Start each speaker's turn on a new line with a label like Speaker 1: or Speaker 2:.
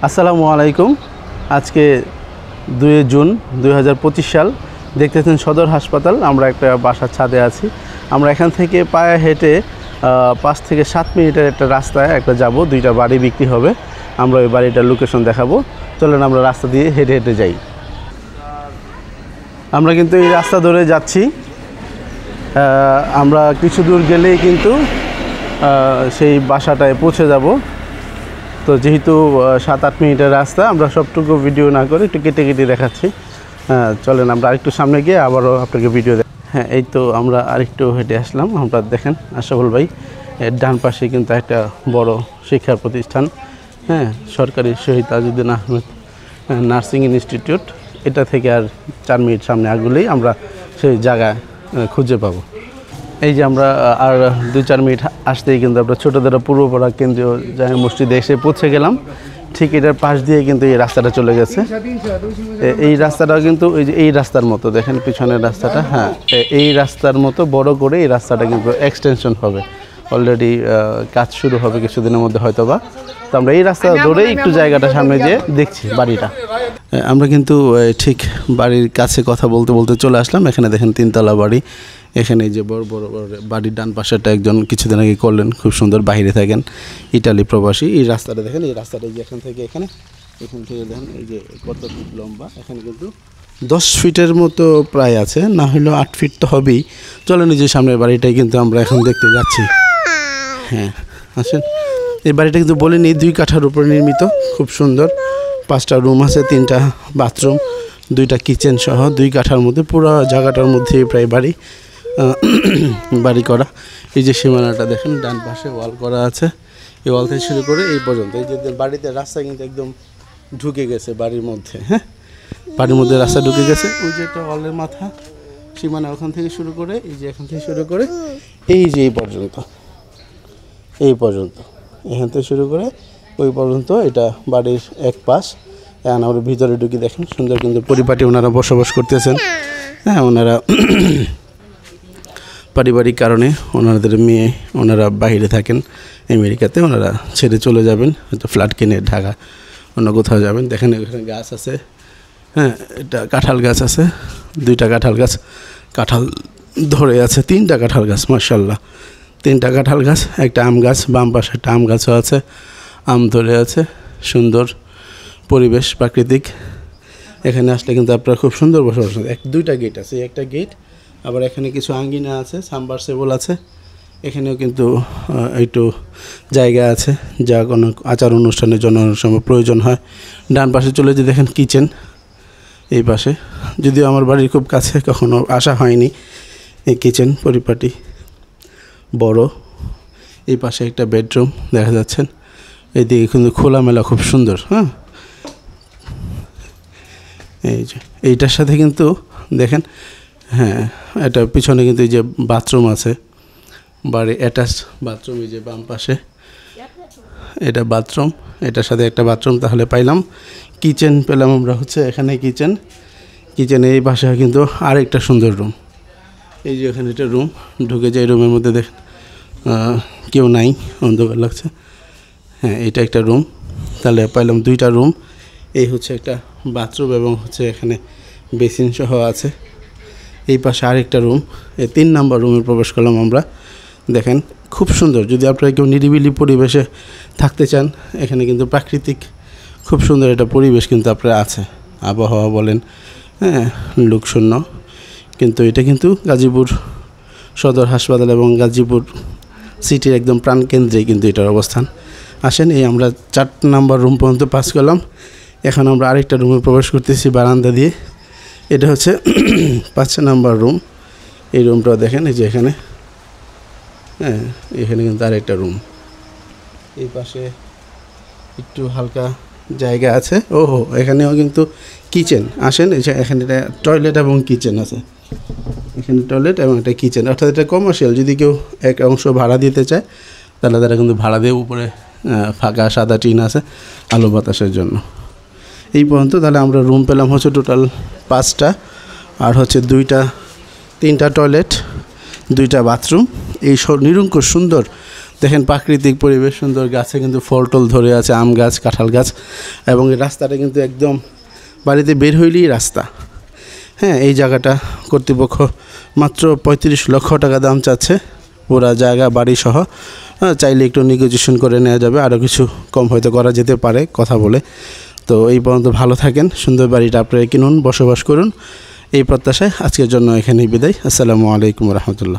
Speaker 1: আসসালামু আলাইকুম। আজকে 2 জুন 2025 সাল। দেখতেছেন সদর হাসপাতাল। আমরা একটা বাসার ছাদে আছি। আমরা এখান থেকে পায়ে হেঁটে 5 থেকে 7 মিনিটের একটা রাস্তায় একটা যাব, 2টা বাড়ি বিক্রি হবে। আমরা ওই বাড়িটার লোকেশন দেখাবো। চলেন আমরা রাস্তা দিয়ে হেঁটে হেঁটে যাই। আমরা কিন্তু এই রাস্তা ধরে যাচ্ছি। আমরা কিছু দূর গেলেই কিন্তু সেই বাসাটায় পৌঁছে যাব। তো যেহেতু 7-8 মিনিটের রাস্তা, আমরা সবটুকু ভিডিও না করে একটু কেটে কেটে দেখাচ্ছি। চলেন আমরা আরেকটু সামনে গিয়ে আবারও আপনাকে ভিডিও হ্যাঁ, এই তো আমরা আরেকটু হেঁটে আসলাম। আমরা দেখেন আশরাফুল ভাই, এর ডান পাশে কিন্তু একটা বড় শিক্ষা প্রতিষ্ঠান, হ্যাঁ, সরকারি শহীদ তাজউদ্দিন আহমেদ নার্সিং ইনস্টিটিউট। এটা থেকে আর 4 মিনিট সামনে আগলেই আমরা সেই জায়গা খুঁজে পাবো। এই যে আমরা আর 2-4 মিনিট আসতেই কিন্তু আমরা ছোটোদের পূর্বপাড়া কেন্দ্রীয় জামে মসজিদে এসে পৌঁছে গেলাম। ঠিক এটার পাশ দিয়ে কিন্তু এই রাস্তাটা চলে গেছে। এই রাস্তাটাও কিন্তু ওই যে এই রাস্তার মতো, দেখেন পিছনের রাস্তাটা, হ্যাঁ, এই রাস্তার মতো বড় করে এই রাস্তাটা কিন্তু এক্সটেনশন হবে। অলরেডি কাজ শুরু হবে কিছুদিনের মধ্যে হয়তো বা। তো আমরা এই রাস্তা ধরেই একটু জায়গাটা সামনে যেয়ে দেখছি বাড়িটা। আমরা কিন্তু ঠিক বাড়ির কাছে কথা বলতে বলতে চলে আসলাম। এখানে দেখেন 3তলা বাড়ি। এখানে যে বড় বড় বাড়ির ডান পাশেটা একজন কিছুদিন আগে করলেন, খুব সুন্দর, বাইরে থাকেন, ইটালি প্রবাসী। এই রাস্তাটা দেখেন, এই রাস্তাটা যে এখান থেকে এখান থেকে দেখেন এই যে কত ফিট লম্বা। এখানে কিন্তু 10 ফিটের মতো প্রায় আছে, না হলেও 8 ফিট তো হবেই। চলেন এই যে সামনের বাড়িটাই কিন্তু আমরা এখন দেখতে যাচ্ছি। হ্যাঁ, আসেন। এই বাড়িটা কিন্তু বলিনি, 2 কাঠার উপরে নির্মিত, খুব সুন্দর। 5টা রুম আছে, 3টা বাথরুম, 2টা কিচেন সহ 2 কাঠার মধ্যে, পুরো জায়গাটার মধ্যে প্রায় বাড়ি করা। এই যে সীমানাটা দেখেন, ডান পাশে ওয়াল করা আছে। এই ওয়াল থেকে শুরু করে এই পর্যন্ত, এই যে বাড়িতে রাস্তা কিন্তু একদম ঢুকে গেছে বাড়ির মধ্যে। হ্যাঁ, বাড়ির মধ্যে রাস্তা ঢুকে গেছে। ওই যে একটা ওয়ালের মাথা, সীমানা ওখান থেকে শুরু করে এই যে এখান থেকে শুরু করে এই যে এই পর্যন্ত এখান থেকে শুরু করে ওই পর্যন্ত এটা বাড়ির এক পাশ। এখন আমরা ভিতরে ঢুকি, দেখেন সুন্দর কিন্তু পরিপাটি ওনারা বসবাস করতেছেন। হ্যাঁ, ওনারা পারিবারিক কারণে ওনাদের মেয়ে, ওনারা বাইরে থাকেন আমেরিকাতে, ওনারা ছেড়ে চলে যাবেন, হয়তো ফ্ল্যাট কিনে ঢাকা অন্য কোথাও যাবেন। দেখেন এখানে গাছ আছে, হ্যাঁ, এটা কাঁঠাল গাছ আছে, 2টা কাঁঠাল গাছ, কাঁঠাল ধরে আছে, 3টা কাঁঠাল গাছ, মাশাআল্লাহ, 3টা কাঁঠাল গাছ, একটা আম গাছ, বাম পাশে একটা আম গাছও আছে, আম ধরে আছে। সুন্দর পরিবেশ, প্রাকৃতিক। এখানে আসলে কিন্তু আপনারা খুব সুন্দর বসবাস। 2টা গেট আছে, একটা গেট, আবার এখানে কিছু আঙ্গিনা আছে, সাবমার্সিবল আছে। এখানেও কিন্তু একটু জায়গা আছে, যা কোনো আচার অনুষ্ঠানের জন্য অনেক সময় প্রয়োজন হয়। ডান পাশে চলে যে দেখেন কিচেন, এই পাশে, যদিও আমার বাড়ির খুব কাছে, কখনো আসা হয়নি। এই কিচেন পরিপাটি বড়। এই পাশে একটা বেডরুম দেখা যাচ্ছেন। এইদিকে কিন্তু খোলামেলা, খুব সুন্দর। হ্যাঁ, এই যে এইটার সাথে কিন্তু দেখেন, হ্যাঁ, এটা পিছনে কিন্তু এই যে বাথরুম আছে, বাড়ি অ্যাটাচ বাথরুম। এই যে বাম পাশে এটা বাথরুম, এটার সাথে একটা বাথরুম তাহলে পাইলাম। কিচেন পেলাম আমরা, হচ্ছে এখানে কিচেনে এই পাশে কিন্তু আরেকটা সুন্দর রুম। এই যে এখানে একটা রুম, ঢুকে যায়, রুমের মধ্যে দেখেন কেউ নাই, অন্ধকার লাগছে। হ্যাঁ, এটা একটা রুম, তাহলে পাইলাম 2টা রুম। এই হচ্ছে একটা বাথরুম এবং হচ্ছে এখানে বেসিন সহ আছে। এই পাশে আরেকটা রুম, এই 3 নম্বর রুমে প্রবেশ করলাম আমরা। দেখেন খুব সুন্দর। যদি আপনারা কেউ নিরিবিলি পরিবেশে থাকতে চান, এখানে কিন্তু প্রাকৃতিক খুব সুন্দর একটা পরিবেশ কিন্তু আপনার আছে। আবহাওয়া বলেন, হ্যাঁ, লোকশূন্য। কিন্তু এটা কিন্তু গাজীপুর সদর হাসপাতাল এবং গাজীপুর সিটির একদম প্রাণকেন্দ্রেই কিন্তু এটার অবস্থান। আসেন, এই আমরা 4 নম্বর রুম পর্যন্ত পাস করলাম। এখন আমরা আরেকটা রুমে প্রবেশ করতেছি বারান্দা দিয়ে। এটা হচ্ছে 5 নম্বর রুম। এই রুমটাও দেখেন, এই যে এখানে, হ্যাঁ, এখানে কিন্তু আরেকটা রুম। এই পাশে একটু হালকা জায়গা আছে। ওহো, এখানেও কিন্তু কিচেন। আসেন, এখানে টয়লেট এবং কিচেন আছে। এখানে টয়লেট এবং একটা কিচেন, অর্থাৎ এটা কমার্শিয়াল। যদি কেউ এক অংশ ভাড়া দিতে চায়, তাহলে তারা কিন্তু ভাড়া দিয়ে, উপরে ফাঁকা সাদা টিন আছে আলো বাতাসের জন্য। এই পর্যন্ত তাহলে আমরা রুম পেলাম হচ্ছে টোটাল 5টা, আর হচ্ছে 3টা টয়লেট, 2টা বাথরুম। এই নিরঙ্কুশ সুন্দর দেখেন প্রাকৃতিক পরিবেশ সুন্দর, গাছে কিন্তু ফল টল ধরে আছে, আম গাছ, কাঁঠাল গাছ, এবং এই রাস্তাটা কিন্তু একদম বাড়িতে বের হইলেই রাস্তা। হ্যাঁ, এই জায়গাটা কর্তৃপক্ষ মাত্র 35 লক্ষ টাকা দাম চাচ্ছে, পুরা জায়গা বাড়ি সহ। হ্যাঁ, চাইলে একটু নেগোসিয়েশন করে নেওয়া যাবে, আরও কিছু কম হয়তো করা যেতে পারে কথা বলে। তো এই পর্যন্ত ভালো থাকেন, সুন্দর বাড়িটা আপনারা কিনুন, বসবাস করুন, এই প্রত্যাশায় আজকের জন্য এখানেই বিদায়। আসসালামু আলাইকুম রহমতুল্লাহ।